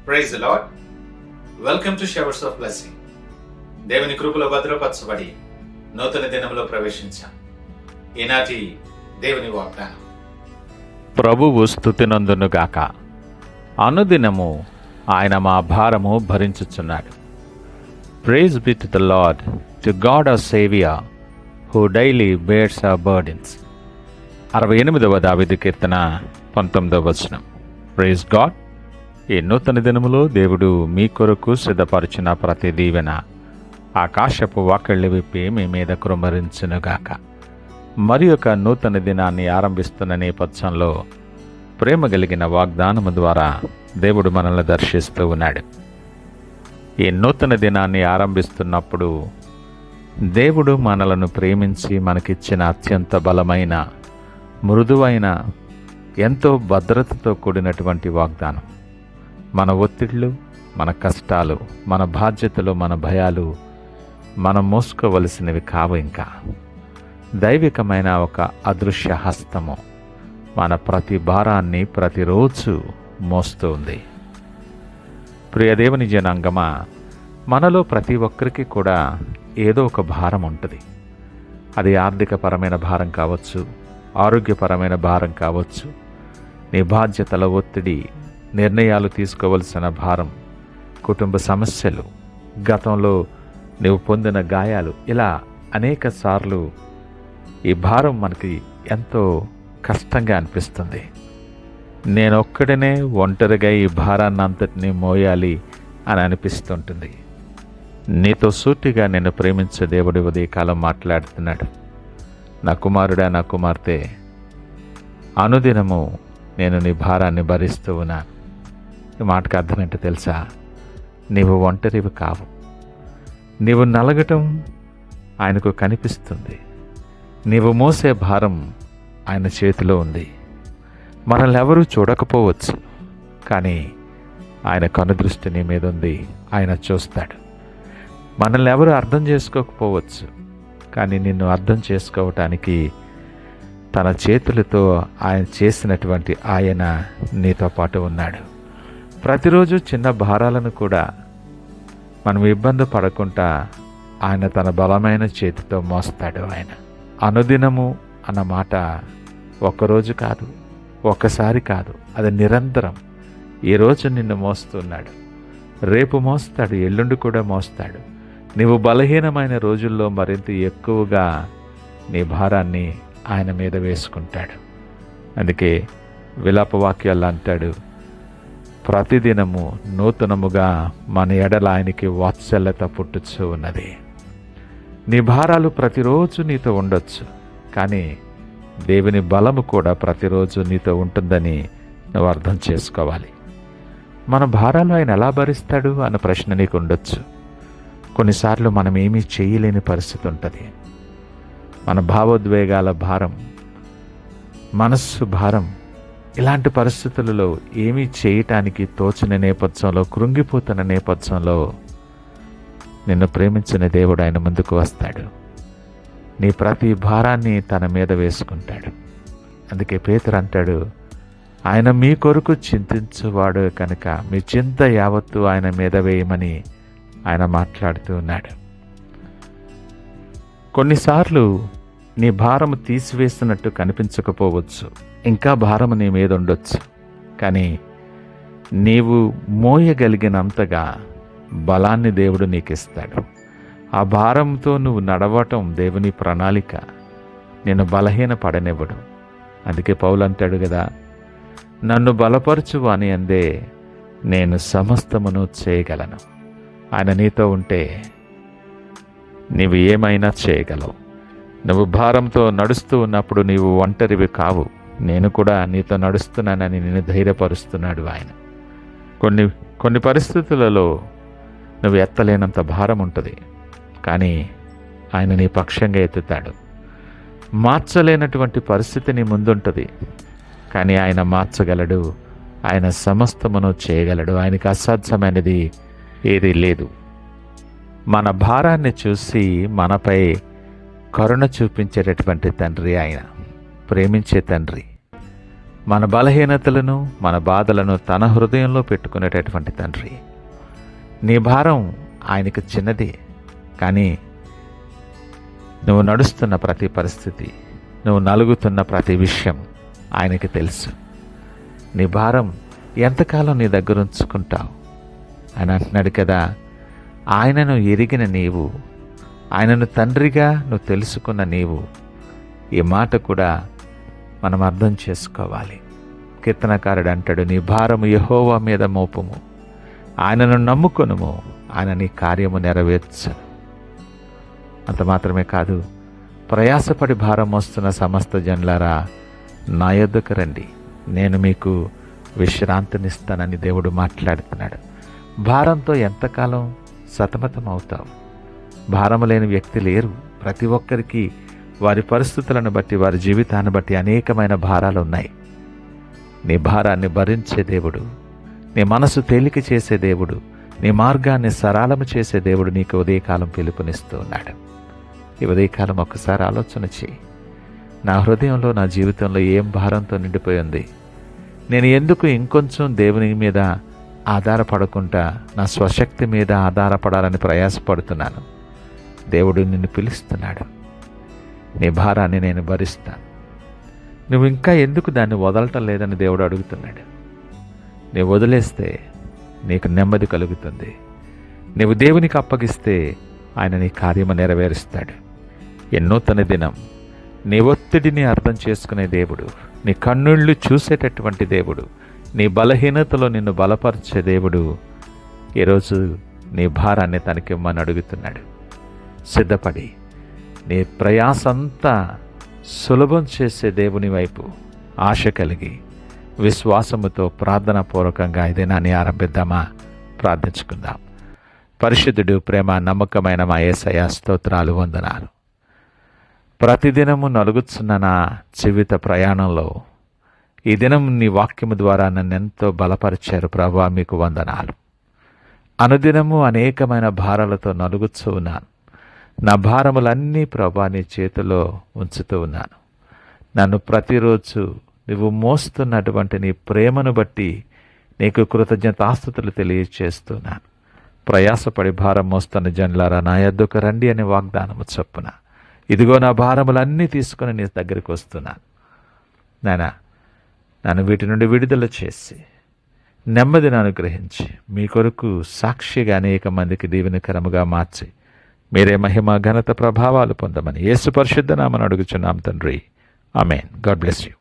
Praise the lord. Welcome to showers of blessing. దేవుని కృపలో భద్రపరచబడి నూతన దినంలో ప్రవేశించాం. ఈనాటి దేవుని వాగ్దానం. ప్రభువు స్తుతినందునుగాక. అనుదినము ఆయన మా భారము భరించుచున్నాడు. Praise be to the Lord, to God our saviour, who daily bears our burdens. 68వ దావీదు కీర్తన 19వ వచనం. Praise God. ఈ నూతన దినములో దేవుడు మీ కొరకు సిద్ధపరిచిన ప్రతి దీవెన ఆకాశపు వాకిళ్ళు విప్పి మీ మీద కుమ్మరించునుగాక. మరి ఒక నూతన దినాన్ని ఆరంభిస్తున్న నేపథ్యంలో ప్రేమ కలిగిన వాగ్దానము ద్వారా దేవుడు మనల్ని దర్శిస్తూ ఉన్నాడు. ఈ నూతన దినాన్ని ఆరంభిస్తున్నప్పుడు దేవుడు మనలను ప్రేమించి మనకిచ్చిన అత్యంత బలమైన, మృదువైన, ఎంతో భద్రతతో కూడినటువంటి వాగ్దానం. మన ఒత్తిళ్లు, మన కష్టాలు, మన బాధ్యతలు, మన భయాలు మనం మోసుకోవలసినవి కావు. ఇంకా దైవికమైన ఒక అదృశ్య హస్తము మన ప్రతి భారాన్ని ప్రతిరోజు మోస్తూ ఉంది. ప్రియ దేవుని జనాంగమా, మనలో ప్రతి ఒక్కరికి కూడా ఏదో ఒక భారం ఉంటుంది. అది ఆర్థికపరమైన భారం కావచ్చు, ఆరోగ్యపరమైన భారం కావచ్చు, నీ బాధ్యతల ఒత్తిడి, నిర్ణయాలు తీసుకోవలసిన భారం, కుటుంబ సమస్యలు, గతంలో నువ్వు పొందిన గాయాలు, ఇలా అనేక సార్లు ఈ భారం మనకి ఎంతో కష్టంగా అనిపిస్తుంది. నేనొక్కడనే ఒంటరిగా ఈ భారాన్ని అంతటినీ మోయాలి అని అనిపిస్తుంటుంది. నీతో సూటిగా నిన్ను ప్రేమించే దేవుడి ఉదయకాలం మాట్లాడుతున్నాడు. నా కుమారుడా, నా కుమార్తె, అనుదినము నేను నీ భారాన్ని భరిస్తూ ఉన్నాను. ఈ మాటకు అర్థం ఏంటో తెలుసా? నీవు ఒంటరివి కావు. నీవు నలగటం ఆయనకు కనిపిస్తుంది. నీవు మోసే భారం ఆయన చేతిలో ఉంది. మనల్ని ఎవరూ చూడకపోవచ్చు, కానీ ఆయన కనుదృష్టి నీ మీద ఉంది. ఆయన చూస్తాడు. మనల్ని ఎవరు అర్థం చేసుకోకపోవచ్చు, కానీ నిన్ను అర్థం చేసుకోవటానికి తన చేతులతో ఆయన చేసినటువంటి ఆయన నీతో పాటు ఉన్నాడు. ప్రతిరోజు చిన్న భారాలను కూడా మనం ఇబ్బంది పడకుండా ఆయన తన బలమైన చేతితో మోస్తాడు. ఆయన అనుదినము అన్న మాట ఒక్కరోజు కాదు, ఒక్కసారి కాదు, అది నిరంతరం. ఈరోజు నిన్ను మోస్తున్నాడు, రేపు మోస్తాడు, ఎల్లుండి కూడా మోస్తాడు. నీవు బలహీనమైన రోజుల్లో మరింత ఎక్కువగా నీ భారాన్ని ఆయన మీద వేసుకుంటాడు. అందుకే విలాపవాక్యాలు అంటాడు, ప్రతిదినము నూతనముగా మన ఎడల ఆయనకి వాత్సల్యత పుట్టుచూ ఉన్నది. నీ భారాలు ప్రతిరోజు నీతో ఉండొచ్చు, కానీ దేవుని బలము కూడా ప్రతిరోజు నీతో ఉంటుందని నువ్వు అర్థం చేసుకోవాలి. మన భారాలు ఆయన ఎలా భరిస్తాడు అన్న ప్రశ్న నీకు ఉండొచ్చు. కొన్నిసార్లు మనం ఏమీ చేయలేని పరిస్థితి ఉంటుంది. మన భావోద్వేగాల భారం, మనస్సు భారం, ఇలాంటి పరిస్థితులలో ఏమీ చేయటానికి తోచని నేపథ్యంలో, కృంగిపోతున్న నేపథ్యంలో నిన్ను ప్రేమించిన దేవుడు ఆయన ముందుకు వస్తాడు. నీ ప్రతి భారాన్ని తన మీద వేసుకుంటాడు. అందుకే పేతురు అంటాడు, ఆయన మీ కొరకు చింతించువాడు కనుక మీ చింత యావత్తు ఆయన మీద వేయమని ఆయన మాట్లాడుతూ ఉన్నాడు. కొన్నిసార్లు నీ భారము తీసివేస్తున్నట్టు కనిపించకపోవచ్చు, ఇంకా భారము నీ మీద ఉండొచ్చు, కానీ నీవు మోయగలిగినంతగా బలాన్ని దేవుడు నీకు ఇస్తాడు. ఆ భారంతో నువ్వు నడవటం దేవుని ప్రణాళిక. నిన్ను బలహీన పడనివ్వడు. అందుకే పౌలు అంటాడు కదా, నన్ను బలపరచు అని అందే నేను సమస్తమును చేయగలను. ఆయన నీతో ఉంటే నీవు ఏమైనా చేయగలవు. నువ్వు భారంతో నడుస్తూ ఉన్నప్పుడు నీవు ఒంటరివి కావు. నేను కూడా నీతో నడుస్తున్నానని నిన్ను ధైర్యపరుస్తున్నాడు ఆయన. కొన్ని పరిస్థితులలో నువ్వు ఎత్తలేనంత భారం ఉంటుంది, కానీ ఆయన నీ పక్షంగా ఎత్తుతాడు. మార్చలేనటువంటి పరిస్థితి నీ ముందుంటుంది, కానీ ఆయన మార్చగలడు. ఆయన సమస్తమును చేయగలడు. ఆయనకు అసాధ్యమైనది ఏదీ లేదు. మన భారాన్ని చూసి మనపై కరుణ చూపించేటటువంటి తండ్రి ఆయన, ప్రేమించే తండ్రి. మన బలహీనతలను, మన బాధలను తన హృదయంలో పెట్టుకునేటటువంటి తండ్రి. నీ భారం ఆయనకు చిన్నదే, కానీ నువ్వు నడుస్తున్న ప్రతి పరిస్థితి, నువ్వు నలుగుతున్న ప్రతి విషయం ఆయనకి తెలుసు. నీ భారం ఎంతకాలం నీ దగ్గర ఉంచుకుంటావు? ఆయన అంటున్నాడు కదా, ఆయనను ఎరిగిన నీవు, ఆయనను తండ్రిగా నువ్వు తెలుసుకున్న నీవు, ఈ మాట కూడా మనం అర్థం చేసుకోవాలి. కీర్తనకారుడు అంటాడు, నీ భారము యెహోవా మీద మోపుము, ఆయనను నమ్ముకొనుము, ఆయన నీ కార్యము నెరవేర్చను. అంత మాత్రమే కాదు, ప్రయాసపడి భారం మోస్తున్న సమస్త జనులారా నా యొద్దకు రండి, నేను మీకు విశ్రాంతినిస్తానని దేవుడు మాట్లాడుతున్నాడు. భారంతో ఎంతకాలం సతమతం అవుతావు? భారము లేని వ్యక్తి లేరు. ప్రతి ఒక్కరికి వారి పరిస్థితులను బట్టి, వారి జీవితాన్ని బట్టి అనేకమైన భారాలు ఉన్నాయి. నీ భారాన్ని భరించే దేవుడు, నీ మనసు తేలిక చేసే దేవుడు, నీ మార్గాన్ని సరళము చేసే దేవుడు నీకు ఉదయకాలం పిలుపునిస్తూ ఉన్నాడు. ఈ ఉదయకాలం ఒక్కసారి ఆలోచన చేయి. నా హృదయంలో, నా జీవితంలో ఏం భారంతో నిండిపోయింది? నేను ఎందుకు ఇంకొంచెం దేవుని మీద ఆధారపడకుండా నా స్వశక్తి మీద ఆధారపడాలని ప్రయాసపడుతున్నాను? దేవుడు నిన్ను పిలుస్తున్నాడు. నీ భారాన్ని నేను భరిస్తాను. నువ్వు ఇంకా ఎందుకు దాన్ని వదలటం లేదని దేవుడు అడుగుతున్నాడు. నీవు వదిలేస్తే నీకు నెమ్మది కలుగుతుంది. నీవు దేవునికి అప్పగిస్తే ఆయన నీ కార్యము నెరవేరుస్తాడు. ఎన్నూతన దినం, నీ ఒత్తిడిని అర్థం చేసుకునే దేవుడు, నీ కన్నుళ్ళు చూసేటటువంటి దేవుడు, నీ బలహీనతలో నిన్ను బలపరిచే దేవుడు ఈరోజు నీ భారాన్ని తనకిమ్మని అడుగుతున్నాడు. సిద్ధపడి నీ ప్రయాసంతా సులభం చేసే దేవుని వైపు ఆశ కలిగి విశ్వాసముతో ప్రార్థనాపూర్వకంగా ఈ దినాన్ని ఆరంభిద్దామా? ప్రార్థించుకుందాం. పరిశుద్ధుడు, ప్రేమ నమ్మకమైన మా యేసయ్య, స్తోత్రాలు, వందనాలు. ప్రతిదినము నలుగుతున్న నా జీవిత ప్రయాణంలో ఈ దినం నీ వాక్యము ద్వారా నన్ను ఎంతో బలపరిచారు ప్రభువా, మీకు వందనాలు. అనుదినము అనేకమైన భారాలతో నలుగుతూ ఉన్నాను. నా భారములన్నీ ప్రభువా నీ చేతిలో ఉంచుతూ ఉన్నాను. నన్ను ప్రతిరోజు నువ్వు మోస్తున్నటువంటి నీ ప్రేమను బట్టి నీకు కృతజ్ఞతాస్తుతులు తెలియచేస్తున్నాను. ప్రయాసపడి భారం మోస్తున్న జనులారా నా యొద్దకు రండి అనే వాగ్దానము చొప్పున ఇదిగో నా భారములన్నీ తీసుకుని నీ దగ్గరికి వస్తున్నాను. నాయనా, నన్ను వీటి నుండి విడుదల చేసి నెమ్మదిని అనుగ్రహించి మీ కొరకు సాక్షిగా అనేక మందికి దీవెనకరముగా మార్చి మీరే మహిమ, ఘనత, ప్రభావాలు పొందమని యేసు పరిశుద్ధ నామమున అడుగుచున్నాం తండ్రి. ఆమేన్. God bless you.